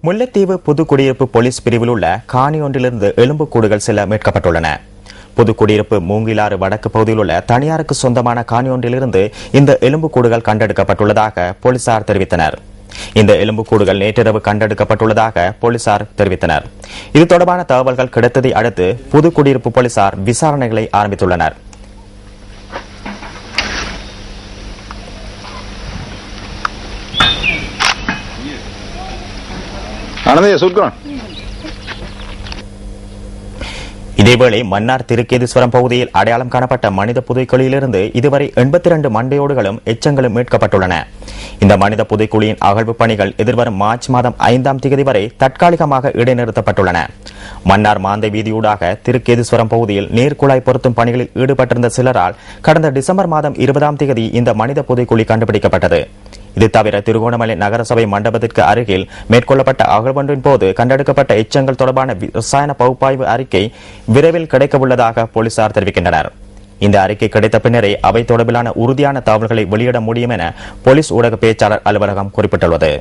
Mullaitivu Puthukkudiyiruppu police பிரிவில் உள்ள காணி ஒன்றிலிருந்து எலும்புக்கூடுகள் சில மீட்கப்பட்டுள்ளன. புதுக்குடியிருப்பு மூங்கிலாறு வடக்கு பகுதியில் உள்ள தனியாருக்கு சொந்தமான காணி ஒன்றிலிருந்து இந்த எலும்புக்கூடுகள் கண்டெடுக்கப்பட்டுள்ளதாக போலீசார் தெரிவித்தனர். இந்த எலும்புக்கூடுகள் நேற்றிரவு கண்டெடுக்கப்பட்டுள்ளதாக போலீசார் தெரிவித்தனர். இது தொடர்பான தகவல்கள் கிடைத்ததை அடுத்து புதுக்குடியிருப்பு போலீசார் விசாரணைகளை ஆரம்பித்துள்ளனர். இதேவேளை மன்னார் திருக்கேதீஸ்வரம் பகுதியில் அடையாளம் காணப்பட்ட மனித புதைக்குழியிலிருந்து இதுவரை 82 மண்டையோடுகளும் எச்சங்களும் மீட்கப்பட்டுள்ளன. இந்த மனித புதைக்குழியின் அகழ்வு பணிகள் எதிர்வரும் மார்ச் மாதம் 5ஆம் தேதி வரை தற்காலிகமாக இடைநிறுத்தப்பட்டுள்ளன. மன்னார் மாந்தை வீதியூடாக திருக்கேதீஸ்வரம் பகுதியில் நீர்க்குழாய் பொருத்தும் பணிகளில் ஈடுபட்டிருந்த சிலரால் கடந்த டிசம்பர் மாதம் 20ஆம் தேதி இந்த மனித புதைக்குழி கண்டுபிடிக்கப்பட்டது. இது தவிர திருகோணமலை நகரசபை மண்டபத்திற்கு அருகில் மேற்கொள்ளப்பட்ட அகழ்வொன்றின் போது கண்டெடுக்கப்பட்ட எச்சங்கள் தொடர்பான ரசாயன பகுப்பாய்வு அறிக்கை விரைவில் கிடைக்கவுள்ளதாக போலீசார் தெரிவிக்கின்றனர். இந்த அறிக்கை கிடைத்த பின்னரே அவை தொடர்பிலான உறுதியான தகவல்களை வெளியிட முடியும் என போலீஸ் ஊடக பேச்சாளர் அலுவலகம் குறிப்பிட்டுள்ளது.